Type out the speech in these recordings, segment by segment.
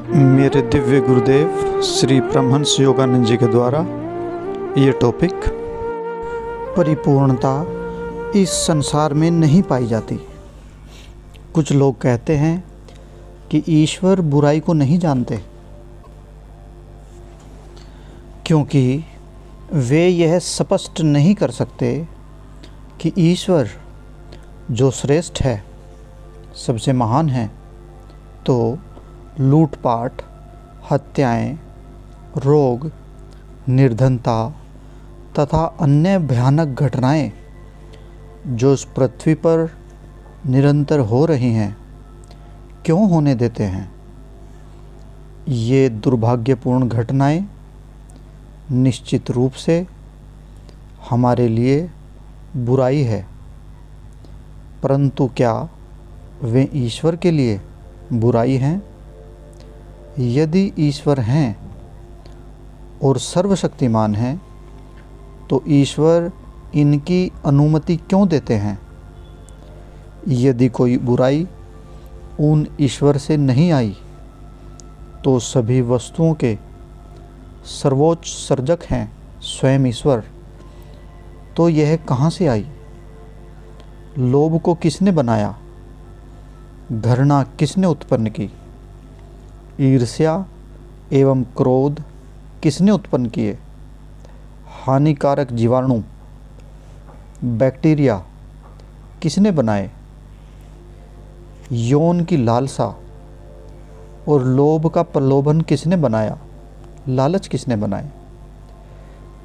मेरे दिव्य गुरुदेव श्री परमहंस योगानंद जी के द्वारा ये टॉपिक, परिपूर्णता इस संसार में नहीं पाई जाती। कुछ लोग कहते हैं कि ईश्वर बुराई को नहीं जानते, क्योंकि वे यह स्पष्ट नहीं कर सकते कि ईश्वर जो श्रेष्ठ है, सबसे महान है, तो लूटपाट, हत्याएं, रोग, निर्धनता तथा अन्य भयानक घटनाएं जो इस पृथ्वी पर निरंतर हो रही हैं, क्यों होने देते हैं। ये दुर्भाग्यपूर्ण घटनाएं निश्चित रूप से हमारे लिए बुराई है, परंतु क्या वे ईश्वर के लिए बुराई हैं? यदि ईश्वर हैं और सर्वशक्तिमान हैं, तो ईश्वर इनकी अनुमति क्यों देते हैं? यदि कोई बुराई उन ईश्वर से नहीं आई, तो सभी वस्तुओं के सर्वोच्च सर्जक हैं स्वयं ईश्वर, तो यह कहाँ से आई? लोभ को किसने बनाया? घृणा किसने उत्पन्न की? ईर्ष्या एवं क्रोध किसने उत्पन्न किए? हानिकारक जीवाणु, बैक्टीरिया किसने बनाए? यौन की लालसा और लोभ का प्रलोभन किसने बनाया? लालच किसने बनाए?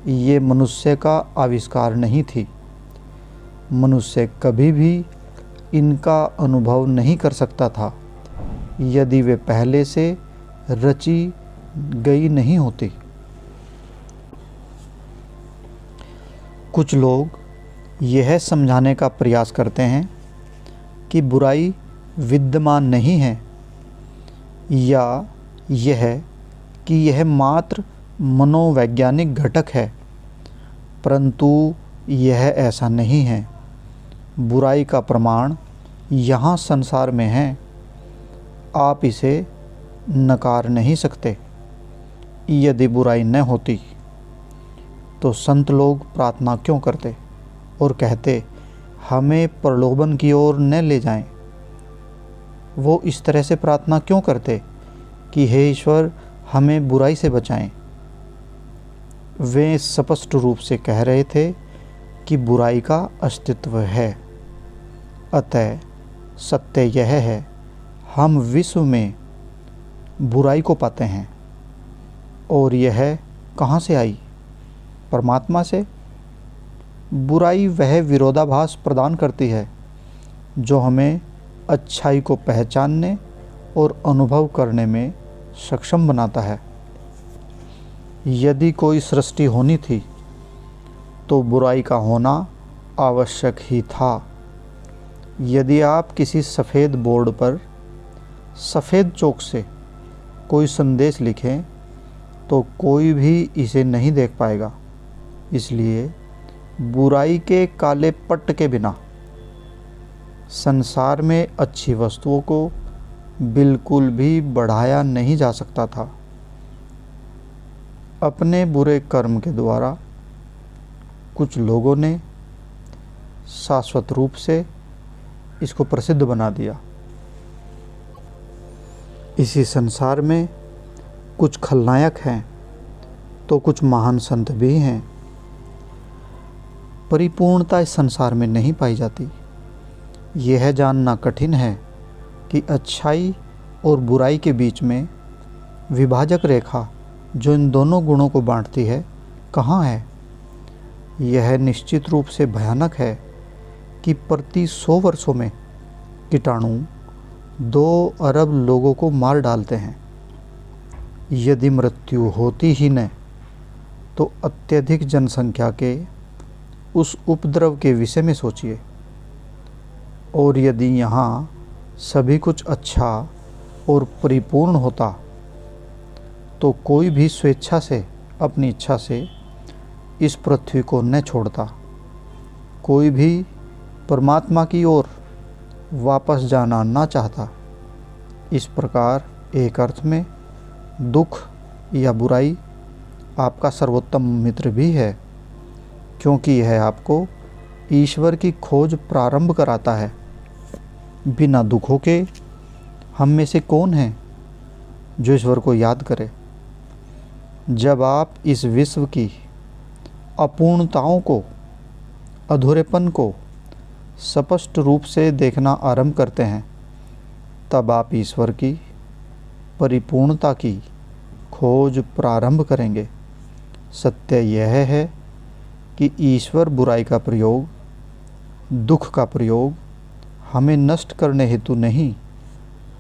ये मनुष्य का आविष्कार नहीं थी। मनुष्य कभी भी इनका अनुभव नहीं कर सकता था यदि वे पहले से रची गई नहीं होती। कुछ लोग यह समझाने का प्रयास करते हैं कि बुराई विद्यमान नहीं है, या यह कि यह मात्र मनोवैज्ञानिक घटक है, परंतु यह ऐसा नहीं है। बुराई का प्रमाण यहाँ संसार में है, आप इसे नकार नहीं सकते। यदि बुराई न होती तो संत लोग प्रार्थना क्यों करते और कहते, हमें प्रलोभन की ओर न ले जाएं। वो इस तरह से प्रार्थना क्यों करते कि हे ईश्वर, हमें बुराई से बचाएं। वे स्पष्ट रूप से कह रहे थे कि बुराई का अस्तित्व है। अतः सत्य यह है, हम विश्व में बुराई को पाते हैं, और यह कहाँ से आई? परमात्मा से। बुराई वह विरोधाभास प्रदान करती है जो हमें अच्छाई को पहचानने और अनुभव करने में सक्षम बनाता है। यदि कोई सृष्टि होनी थी तो बुराई का होना आवश्यक ही था। यदि आप किसी सफ़ेद बोर्ड पर सफ़ेद चौक से कोई संदेश लिखें तो कोई भी इसे नहीं देख पाएगा। इसलिए बुराई के काले पट्ट के बिना संसार में अच्छी वस्तुओं को बिल्कुल भी बढ़ाया नहीं जा सकता था। अपने बुरे कर्म के द्वारा कुछ लोगों ने शाश्वत रूप से इसको प्रसिद्ध बना दिया। इसी संसार में कुछ खलनायक हैं तो कुछ महान संत भी हैं। परिपूर्णता इस संसार में नहीं पाई जाती। यह जानना कठिन है कि अच्छाई और बुराई के बीच में विभाजक रेखा जो इन दोनों गुणों को बांटती है, कहाँ है। यह निश्चित रूप से भयानक है कि प्रति 100 वर्षों में कीटाणु 2 अरब लोगों को मार डालते हैं। यदि मृत्यु होती ही न, तो अत्यधिक जनसंख्या के उस उपद्रव के विषय में सोचिए। और यदि यहाँ सभी कुछ अच्छा और परिपूर्ण होता, तो कोई भी स्वेच्छा से, अपनी इच्छा से इस पृथ्वी को न छोड़ता। कोई भी परमात्मा की ओर वापस जाना ना चाहता। इस प्रकार एक अर्थ में दुख या बुराई आपका सर्वोत्तम मित्र भी है, क्योंकि यह आपको ईश्वर की खोज प्रारंभ कराता है। बिना दुखों के हम में से कौन है जो ईश्वर को याद करे? जब आप इस विश्व की अपूर्णताओं को, अधूरेपन को स्पष्ट रूप से देखना आरंभ करते हैं, तब आप ईश्वर की परिपूर्णता की खोज प्रारंभ करेंगे। सत्य यह है कि ईश्वर बुराई का प्रयोग, दुख का प्रयोग हमें नष्ट करने हेतु नहीं,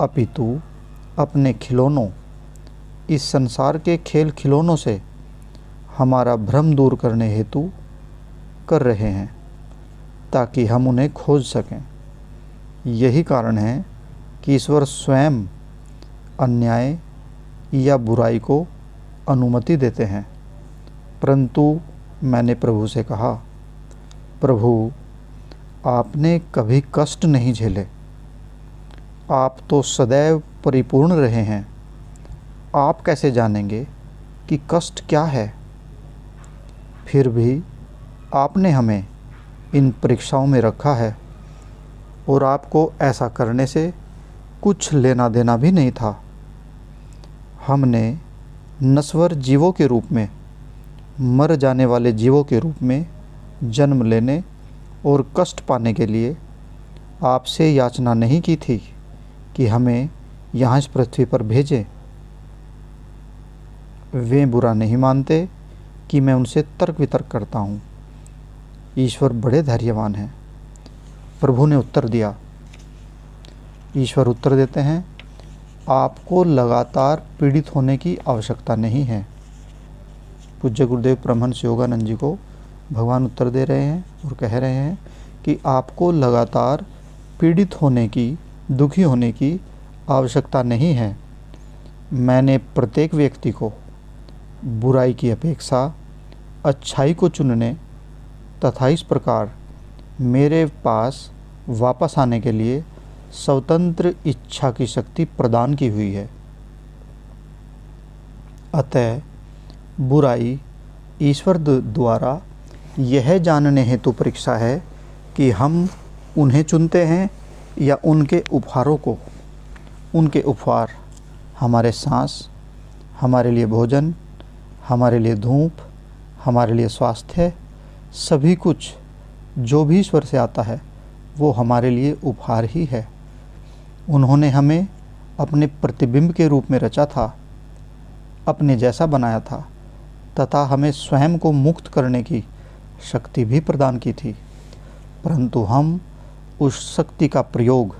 अपितु अपने खिलौनों, इस संसार के खेल खिलौनों से हमारा भ्रम दूर करने हेतु कर रहे हैं, ताकि हम उन्हें खोज सकें। यही कारण है कि ईश्वर स्वयं अन्याय या बुराई को अनुमति देते हैं। परंतु मैंने प्रभु से कहा, प्रभु, आपने कभी कष्ट नहीं झेले, आप तो सदैव परिपूर्ण रहे हैं, आप कैसे जानेंगे कि कष्ट क्या है? फिर भी आपने हमें इन परीक्षाओं में रखा है और आपको ऐसा करने से कुछ लेना देना भी नहीं था। हमने नश्वर जीवों के रूप में, मर जाने वाले जीवों के रूप में जन्म लेने और कष्ट पाने के लिए आपसे याचना नहीं की थी कि हमें यहाँ इस पृथ्वी पर भेजें। वे बुरा नहीं मानते कि मैं उनसे तर्क वितर्क करता हूँ। ईश्वर बड़े धैर्यवान हैं। प्रभु ने उत्तर दिया, ईश्वर उत्तर देते हैं, आपको लगातार पीड़ित होने की आवश्यकता नहीं है। पूज्य गुरुदेव परमहंस योगानंद जी को भगवान उत्तर दे रहे हैं और कह रहे हैं कि आपको लगातार पीड़ित होने की, दुखी होने की आवश्यकता नहीं है। मैंने प्रत्येक व्यक्ति को बुराई की अपेक्षा अच्छाई को चुनने तथा इस प्रकार मेरे पास वापस आने के लिए स्वतंत्र इच्छा की शक्ति प्रदान की हुई है। अतः बुराई ईश्वर द्वारा यह जानने हेतु परीक्षा है कि हम उन्हें चुनते हैं या उनके उपहारों को। उनके उपहार हमारे सांस, हमारे लिए भोजन, हमारे लिए धूप, हमारे लिए स्वास्थ्य, सभी कुछ जो भी ईश्वर से आता है वो हमारे लिए उपहार ही है। उन्होंने हमें अपने प्रतिबिंब के रूप में रचा था, अपने जैसा बनाया था तथा हमें स्वयं को मुक्त करने की शक्ति भी प्रदान की थी। परंतु हम उस शक्ति का प्रयोग,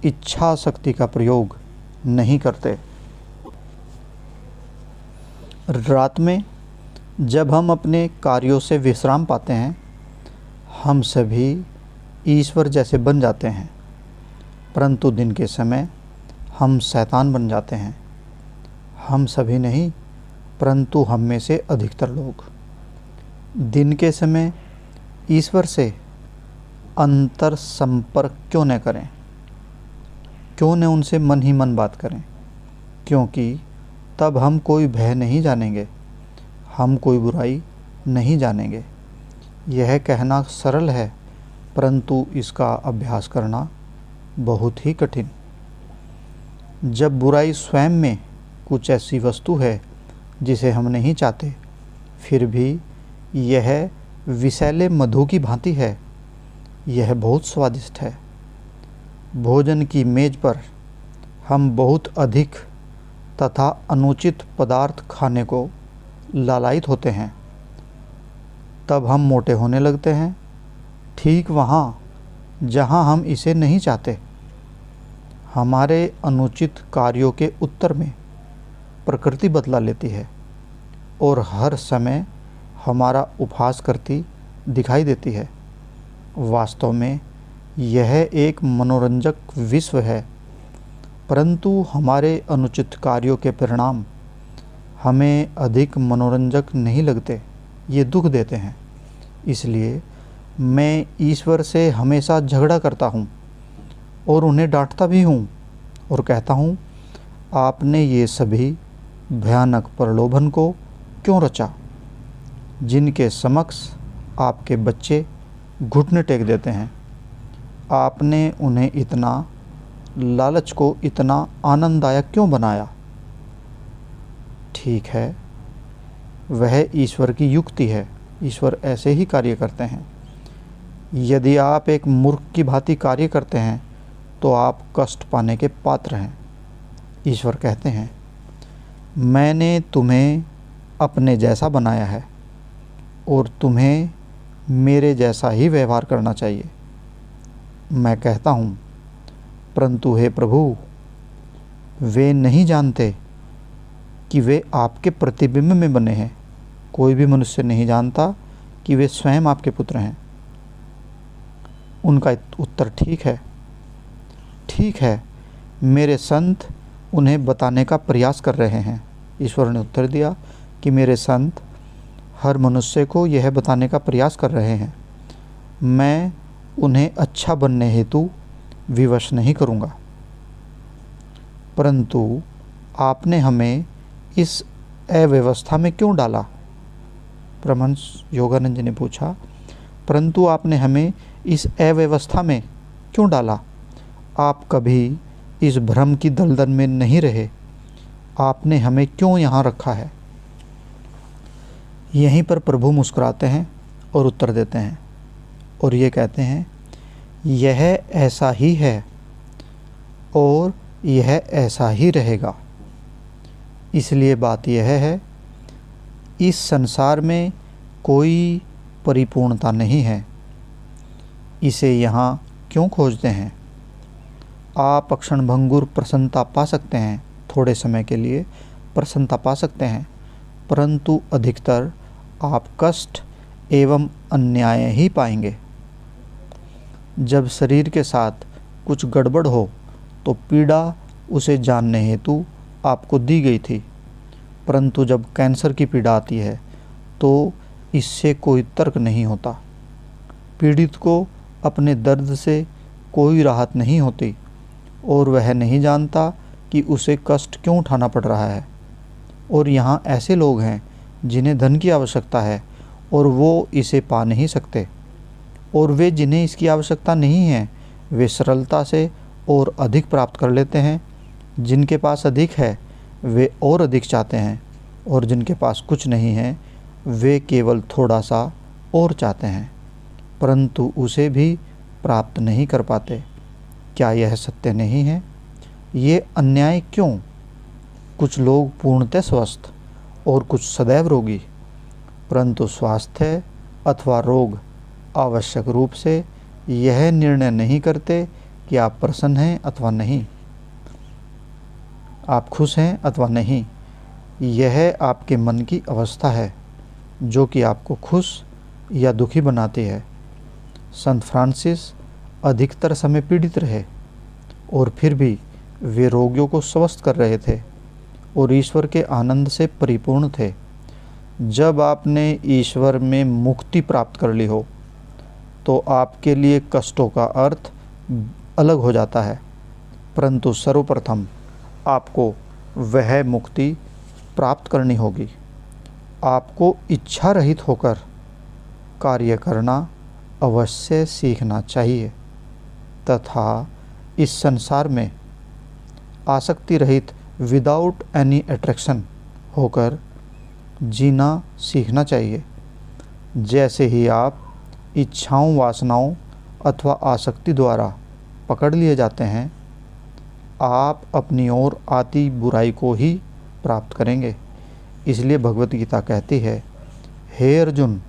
इच्छा शक्ति का प्रयोग नहीं करते। रात में जब हम अपने कार्यों से विश्राम पाते हैं, हम सभी ईश्वर जैसे बन जाते हैं, परंतु दिन के समय हम शैतान बन जाते हैं। हम सभी नहीं, परंतु हम में से अधिकतर लोग दिन के समय ईश्वर से अंतर संपर्क क्यों न करें, क्यों न उनसे मन ही मन बात करें, क्योंकि तब हम कोई भय नहीं जानेंगे, हम कोई बुराई नहीं जानेंगे। यह कहना सरल है, परंतु इसका अभ्यास करना बहुत ही कठिन। जब बुराई स्वयं में कुछ ऐसी वस्तु है जिसे हम नहीं चाहते, फिर भी यह विषैले मधु की भांति है। यह बहुत स्वादिष्ट है। भोजन की मेज पर हम बहुत अधिक तथा अनुचित पदार्थ खाने को लालायित होते हैं, तब हम मोटे होने लगते हैं, ठीक वहाँ जहाँ हम इसे नहीं चाहते। हमारे अनुचित कार्यों के उत्तर में प्रकृति बदला लेती है और हर समय हमारा उपहास करती दिखाई देती है। वास्तव में यह एक मनोरंजक विश्व है, परंतु हमारे अनुचित कार्यों के परिणाम हमें अधिक मनोरंजक नहीं लगते, ये दुख देते हैं। इसलिए मैं ईश्वर से हमेशा झगड़ा करता हूँ और उन्हें डांटता भी हूँ और कहता हूँ, आपने ये सभी भयानक प्रलोभन को क्यों रचा, जिनके समक्ष आपके बच्चे घुटने टेक देते हैं। आपने उन्हें इतना लालच को इतना आनंददायक क्यों बनाया। ठीक है, वह ईश्वर की युक्ति है, ईश्वर ऐसे ही कार्य करते हैं। यदि आप एक मूर्ख की भांति कार्य करते हैं तो आप कष्ट पाने के पात्र हैं। ईश्वर कहते हैं, मैंने तुम्हें अपने जैसा बनाया है और तुम्हें मेरे जैसा ही व्यवहार करना चाहिए। मैं कहता हूँ, परंतु हे प्रभु, वे नहीं जानते कि वे आपके प्रतिबिंब में बने हैं। कोई भी मनुष्य नहीं जानता कि वे स्वयं आपके पुत्र हैं। उनका उत्तर ठीक है, मेरे संत उन्हें बताने का प्रयास कर रहे हैं। ईश्वर ने उत्तर दिया कि मेरे संत हर मनुष्य को यह बताने का प्रयास कर रहे हैं। मैं उन्हें अच्छा बनने हेतु विवश नहीं करूँगा। परंतु आपने हमें इस अव्यवस्था में क्यों डाला। परमहंस योगानंद जी ने पूछा, परंतु आपने हमें इस अव्यवस्था में क्यों डाला। आप कभी इस भ्रम की दलदल में नहीं रहे। आपने हमें क्यों यहाँ रखा है। यहीं पर प्रभु मुस्कुराते हैं और उत्तर देते हैं और ये कहते हैं, यह ऐसा ही है और यह ऐसा ही रहेगा। इसलिए बात यह है, इस संसार में कोई परिपूर्णता नहीं है। इसे यहाँ क्यों खोजते हैं। आप क्षणभंगुर प्रसन्नता पा सकते हैं, थोड़े समय के लिए प्रसन्नता पा सकते हैं, परंतु अधिकतर आप कष्ट एवं अन्याय ही पाएंगे। जब शरीर के साथ कुछ गड़बड़ हो तो पीड़ा उसे जानने हेतु आपको दी गई थी, परंतु जब कैंसर की पीड़ा आती है तो इससे कोई तर्क नहीं होता। पीड़ित को अपने दर्द से कोई राहत नहीं होती और वह नहीं जानता कि उसे कष्ट क्यों उठाना पड़ रहा है। और यहाँ ऐसे लोग हैं जिन्हें धन की आवश्यकता है और वो इसे पा नहीं सकते, और वे जिन्हें इसकी आवश्यकता नहीं है वे सरलता से और अधिक प्राप्त कर लेते हैं। जिनके पास अधिक है वे और अधिक चाहते हैं, और जिनके पास कुछ नहीं है वे केवल थोड़ा सा और चाहते हैं, परंतु उसे भी प्राप्त नहीं कर पाते। क्या यह सत्य नहीं है। ये अन्याय क्यों। कुछ लोग पूर्णतः स्वस्थ और कुछ सदैव रोगी, परंतु स्वास्थ्य अथवा रोग आवश्यक रूप से यह निर्णय नहीं करते कि आप प्रसन्न हैं अथवा नहीं, आप खुश हैं अथवा नहीं। यह आपके मन की अवस्था है जो कि आपको खुश या दुखी बनाती है। संत फ्रांसिस अधिकतर समय पीड़ित रहे और फिर भी वे रोगियों को स्वस्थ कर रहे थे और ईश्वर के आनंद से परिपूर्ण थे। जब आपने ईश्वर में मुक्ति प्राप्त कर ली हो तो आपके लिए कष्टों का अर्थ अलग हो जाता है, परंतु सर्वप्रथम आपको वह मुक्ति प्राप्त करनी होगी। आपको इच्छा रहित होकर कार्य करना अवश्य सीखना चाहिए तथा इस संसार में आसक्ति रहित विदाउट एनी अट्रैक्शन होकर जीना सीखना चाहिए। जैसे ही आप इच्छाओं, वासनाओं अथवा आसक्ति द्वारा पकड़ लिए जाते हैं, आप अपनी ओर आती बुराई को ही प्राप्त करेंगे। इसलिए भगवत गीता कहती है, हे अर्जुन,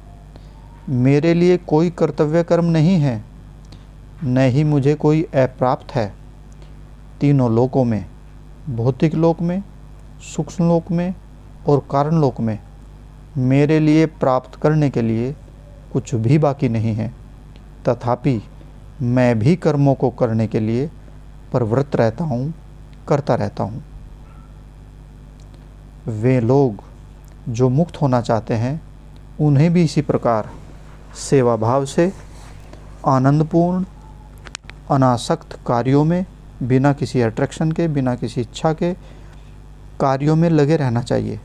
मेरे लिए कोई कर्तव्य कर्म नहीं है, न ही मुझे कोई अप्राप्त है। तीनों लोकों में, भौतिक लोक में, सूक्ष्म लोक में और कारण लोक में मेरे लिए प्राप्त करने के लिए कुछ भी बाकी नहीं है। तथापि मैं भी कर्मों को करने के लिए प्रवृत्त रहता हूँ, करता रहता हूँ। वे लोग जो मुक्त होना चाहते हैं उन्हें भी इसी प्रकार सेवा भाव से आनंदपूर्ण अनासक्त कार्यों में बिना किसी अट्रैक्शन के, बिना किसी इच्छा के कार्यों में लगे रहना चाहिए।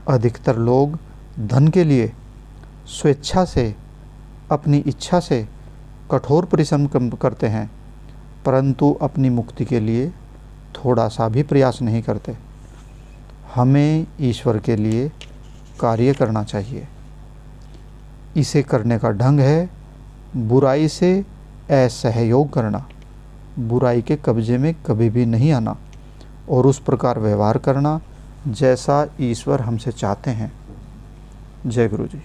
अधिकतर लोग धन के लिए स्वेच्छा से, अपनी इच्छा से कठोर परिश्रम करते हैं, परंतु अपनी मुक्ति के लिए थोड़ा सा भी प्रयास नहीं करते। हमें ईश्वर के लिए कार्य करना चाहिए। इसे करने का ढंग है बुराई से असहयोग करना, बुराई के कब्जे में कभी भी नहीं आना और उस प्रकार व्यवहार करना जैसा ईश्वर हमसे चाहते हैं। जय गुरु जी।